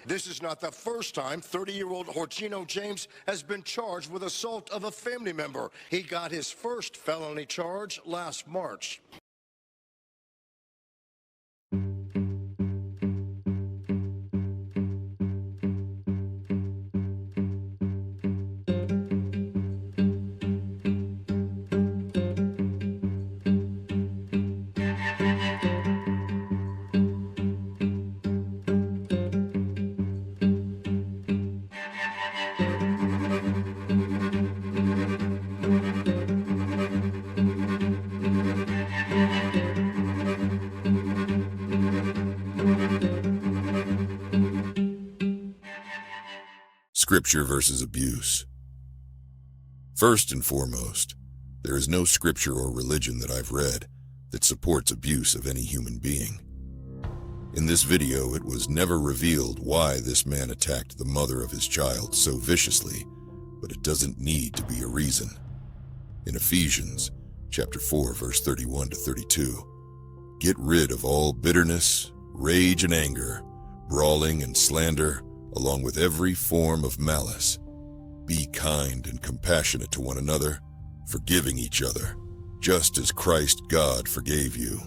This is not the first time 30-year-old Horchino James has been charged with assault of a family member. He got his first felony charge last March. Scripture versus abuse. First and foremost, there is no scripture or religion that I've read that supports abuse of any human being. In this video, it was never revealed why this man attacked the mother of his child so viciously, but it doesn't need to be a reason. In Ephesians chapter 4, verse 31 to 32, get rid of all bitterness, rage and anger, brawling and slander, along with every form of malice. Be kind and compassionate to one another, forgiving each other, just as Christ God forgave you.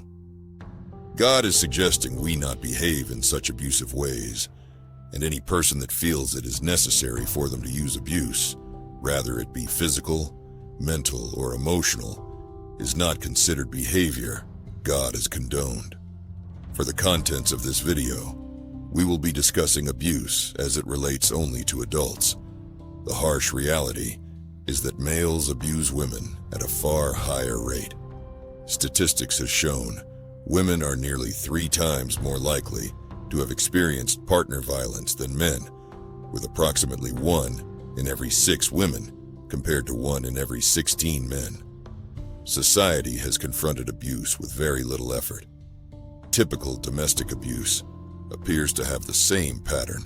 God is suggesting we not behave in such abusive ways, and any person that feels it is necessary for them to use abuse, rather it be physical, mental, or emotional, is not considered behavior God has condoned. For the contents of this video, we will be discussing abuse as it relates only to adults. The harsh reality is that males abuse women at a far higher rate. Statistics have shown women are nearly 3 times more likely to have experienced partner violence than men, with approximately 1 in every 6 women compared to 1 in every 16 men. Society has confronted abuse with very little effort. Typical domestic abuse appears to have the same pattern.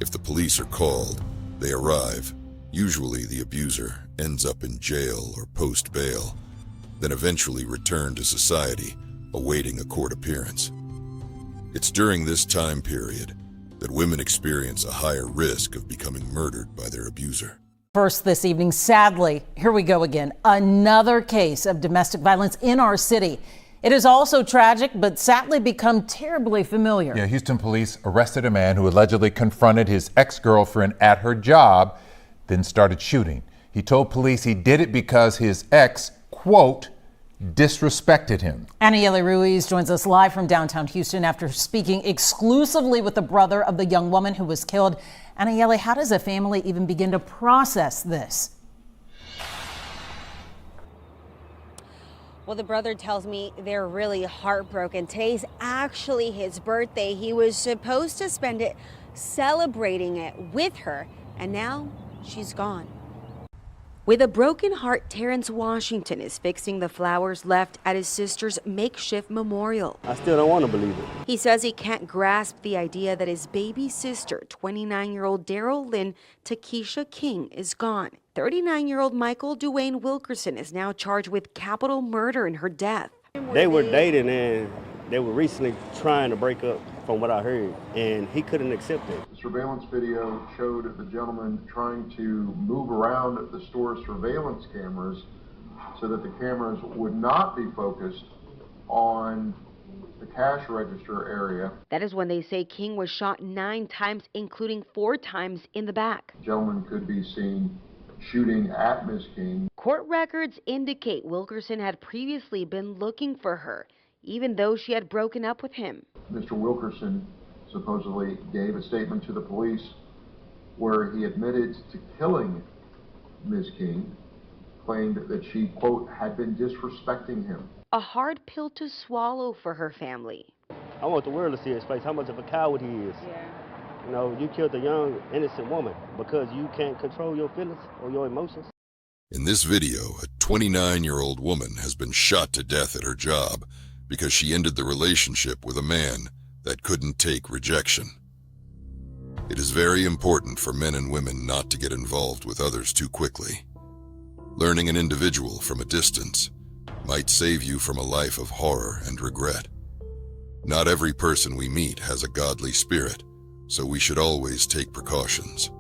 If the police are called, they arrive. Usually the abuser ends up in jail or post-bail, then eventually returned to society, awaiting a court appearance. It's during this time period that women experience a higher risk of becoming murdered by their abuser. First this evening, sadly, here we go again, another case of domestic violence in our city. It is also tragic, but sadly become terribly familiar. Yeah, Houston police arrested a man who allegedly confronted his ex-girlfriend at her job, then started shooting. He told police he did it because his ex, quote, disrespected him. Aniele Ruiz joins us live from downtown Houston after speaking exclusively with the brother of the young woman who was killed. Aniele, how does a family even begin to process this? Well, the brother tells me they're really heartbroken. Today's actually his birthday. He was supposed to spend it celebrating it with her, and now she's gone. With a broken heart, Terrence Washington is fixing the flowers left at his sister's makeshift memorial. I still don't want to believe it. He says he can't grasp the idea that his baby sister, 29-year-old Daryl Lynn Takesha King, is gone. 39-year-old Michael Dwayne Wilkerson is now charged with capital murder in her death. They were dating and they were recently trying to break up, from what I heard, and he couldn't accept it. The surveillance video showed the gentleman trying to move around the store's surveillance cameras so that the cameras would not be focused on the cash register area. That is when they say King was shot 9 times, including 4 times in the back. The gentleman could be seen shooting at Ms. King. Court records indicate Wilkerson had previously been looking for her, even though she had broken up with him. Mr. Wilkerson supposedly gave a statement to the police where he admitted to killing Ms. King, claimed that she, quote, had been disrespecting him. A hard pill to swallow for her family. I want the world to see his face, how much of a coward he is. Yeah. You know, you killed a young, innocent woman because you can't control your feelings or your emotions. In this video, a 29-year-old woman has been shot to death at her job because she ended the relationship with a man that couldn't take rejection. It is very important for men and women not to get involved with others too quickly. Learning an individual from a distance might save you from a life of horror and regret. Not every person we meet has a godly spirit, so we should always take precautions.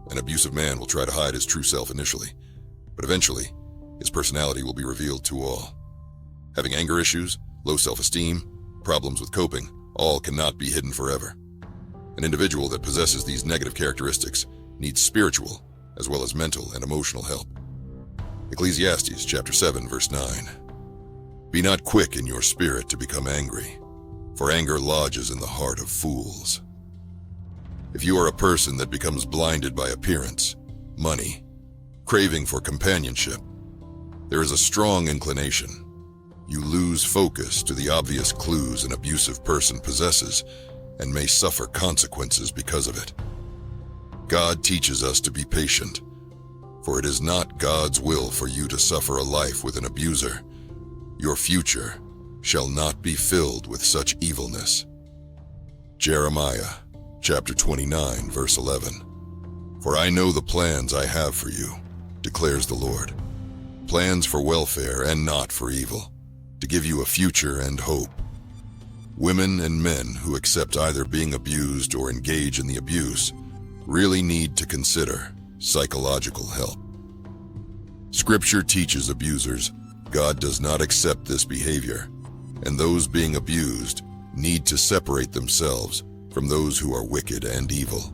An abusive man will try to hide his true self initially, but eventually, his personality will be revealed to all. Having anger issues, low self-esteem, problems with coping, all cannot be hidden forever. An individual that possesses these negative characteristics needs spiritual as well as mental and emotional help. Ecclesiastes chapter 7, verse 9. Be not quick in your spirit to become angry, for anger lodges in the heart of fools. If you are a person that becomes blinded by appearance, money, craving for companionship, there is a strong inclination. You lose focus to the obvious clues an abusive person possesses and may suffer consequences because of it. God teaches us to be patient, for it is not God's will for you to suffer a life with an abuser. Your future shall not be filled with such evilness. Jeremiah chapter 29, verse 11. For I know the plans I have for you, declares the Lord, plans for welfare and not for evil, to give you a future and hope. Women and men who accept either being abused or engage in the abuse really need to consider psychological help. Scripture teaches abusers God does not accept this behavior, and those being abused need to separate themselves from those who are wicked and evil.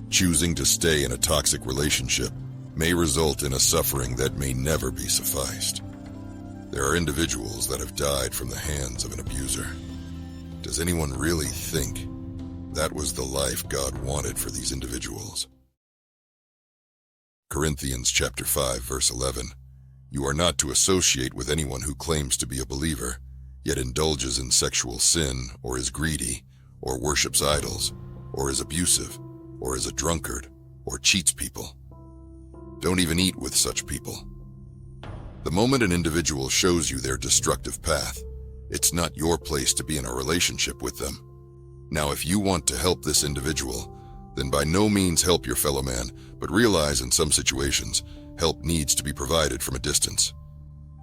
Choosing to stay in a toxic relationship may result in a suffering that may never be sufficed. There are individuals that have died from the hands of an abuser. Does anyone really think that was the life God wanted for these individuals? Corinthians chapter 5, verse 11. You are not to associate with anyone who claims to be a believer, yet indulges in sexual sin, or is greedy, or worships idols, or is abusive, or is a drunkard, or cheats people. Don't even eat with such people. The moment an individual shows you their destructive path, it's not your place to be in a relationship with them. Now, if you want to help this individual, then by no means help your fellow man, but realize in some situations, help needs to be provided from a distance.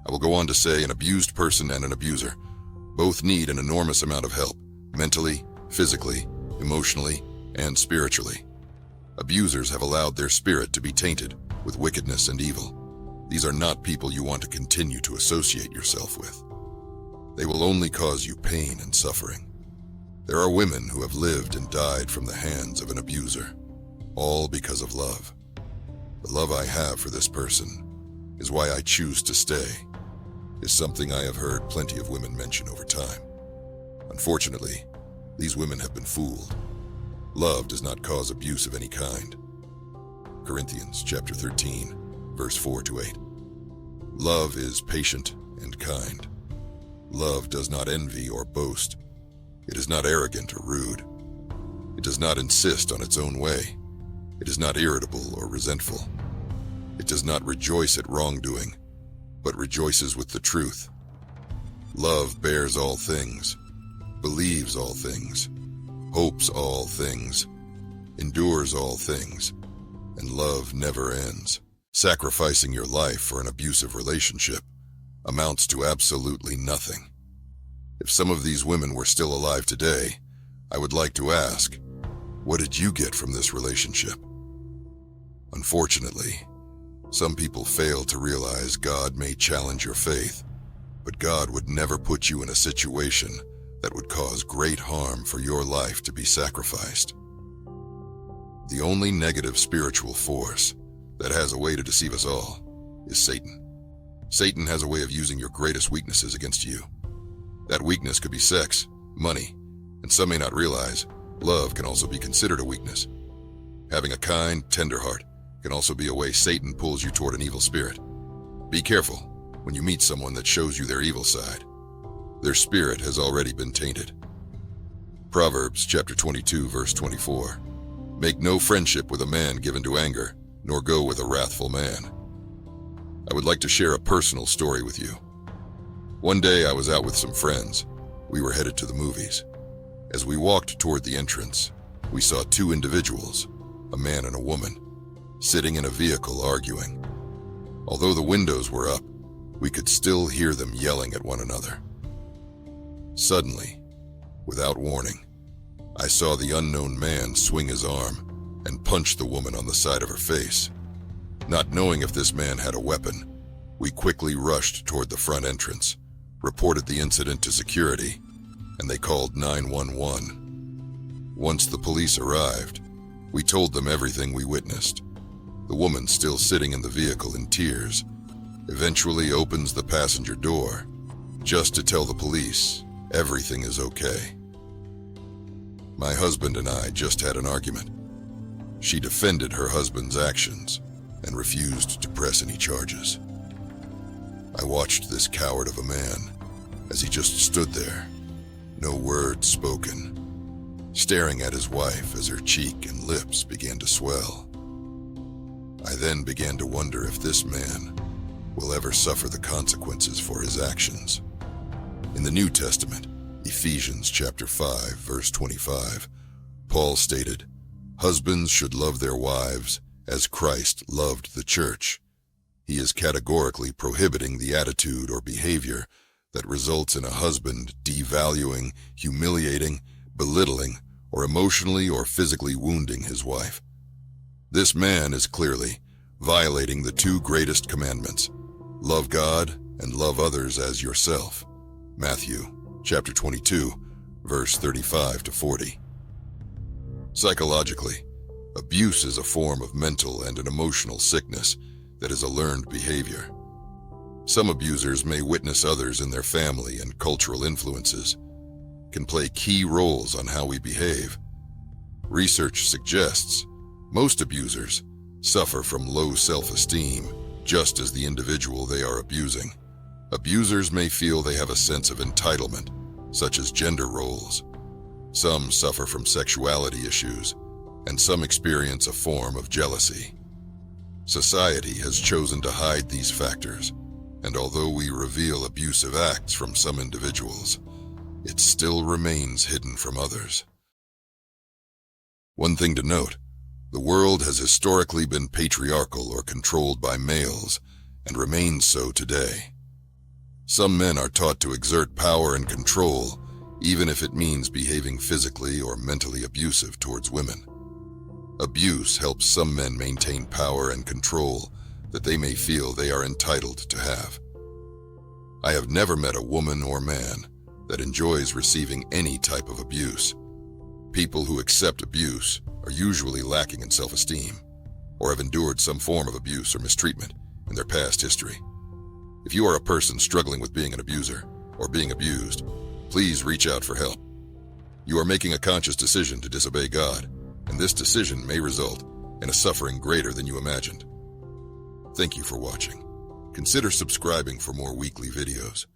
I will go on to say an abused person and an abuser both need an enormous amount of help, mentally, physically, emotionally, and spiritually. Abusers have allowed their spirit to be tainted with wickedness and evil. These are not people you want to continue to associate yourself with. They will only cause you pain and suffering. There are women who have lived and died from the hands of an abuser, all because of love. The love I have for this person is why I choose to stay, is something I have heard plenty of women mention over time. Unfortunately, these women have been fooled. Love does not cause abuse of any kind. Corinthians chapter 13, verse 4-8. Love is patient and kind. Love does not envy or boast. It is not arrogant or rude. It does not insist on its own way. It is not irritable or resentful. It does not rejoice at wrongdoing, but rejoices with the truth. Love bears all things, believes all things, hopes all things, endures all things, and love never ends. Sacrificing your life for an abusive relationship amounts to absolutely nothing. If some of these women were still alive today, I would like to ask, what did you get from this relationship? Unfortunately, some people fail to realize God may challenge your faith, but God would never put you in a situation that would cause great harm for your life to be sacrificed. The only negative spiritual force that has a way to deceive us all is Satan. Satan has a way of using your greatest weaknesses against you. That weakness could be sex, money, and some may not realize love can also be considered a weakness. Having a kind, tender heart can also be a way Satan pulls you toward an evil spirit. Be careful when you meet someone that shows you their evil side. Their spirit has already been tainted. Proverbs chapter 22, verse 24. Make no friendship with a man given to anger, nor go with a wrathful man. I would like to share a personal story with you. One day I was out with some friends. We were headed to the movies. As we walked toward the entrance, we saw two individuals, a man and a woman, sitting in a vehicle arguing. Although the windows were up, we could still hear them yelling at one another. Suddenly, without warning, I saw the unknown man swing his arm and punch the woman on the side of her face. Not knowing if this man had a weapon, we quickly rushed toward the front entrance, reported the incident to security, and they called 911. Once the police arrived, we told them everything we witnessed. The woman, still sitting in the vehicle in tears, eventually opens the passenger door just to tell the police everything is okay. My husband and I just had an argument. She defended her husband's actions and refused to press any charges. I watched this coward of a man as he just stood there, no word spoken, staring at his wife as her cheek and lips began to swell. I then began to wonder if this man will ever suffer the consequences for his actions. In the New Testament, Ephesians chapter 5, verse 25, Paul stated, "Husbands should love their wives as Christ loved the church." He is categorically prohibiting the attitude or behavior that results in a husband devaluing, humiliating, belittling, or emotionally or physically wounding his wife. This man is clearly violating the two greatest commandments: love God and love others as yourself. Matthew chapter 22, verse 35 to 40. Psychologically, abuse is a form of mental and an emotional sickness that is a learned behavior. Some abusers may witness others in their family, and cultural influences can play key roles on how we behave. Research suggests most abusers suffer from low self-esteem, just as the individual they are abusing. Abusers may feel they have a sense of entitlement, such as gender roles. Some suffer from sexuality issues, and some experience a form of jealousy. Society has chosen to hide these factors, and although we reveal abusive acts from some individuals, it still remains hidden from others. One thing to note, the world has historically been patriarchal or controlled by males, and remains so today. Some men are taught to exert power and control, even if it means behaving physically or mentally abusive towards women. Abuse helps some men maintain power and control that they may feel they are entitled to have. I have never met a woman or man that enjoys receiving any type of abuse. People who accept abuse are usually lacking in self-esteem, or have endured some form of abuse or mistreatment in their past history. If you are a person struggling with being an abuser or being abused, please reach out for help. You are making a conscious decision to disobey God, and this decision may result in a suffering greater than you imagined. Thank you for watching. Consider subscribing for more weekly videos.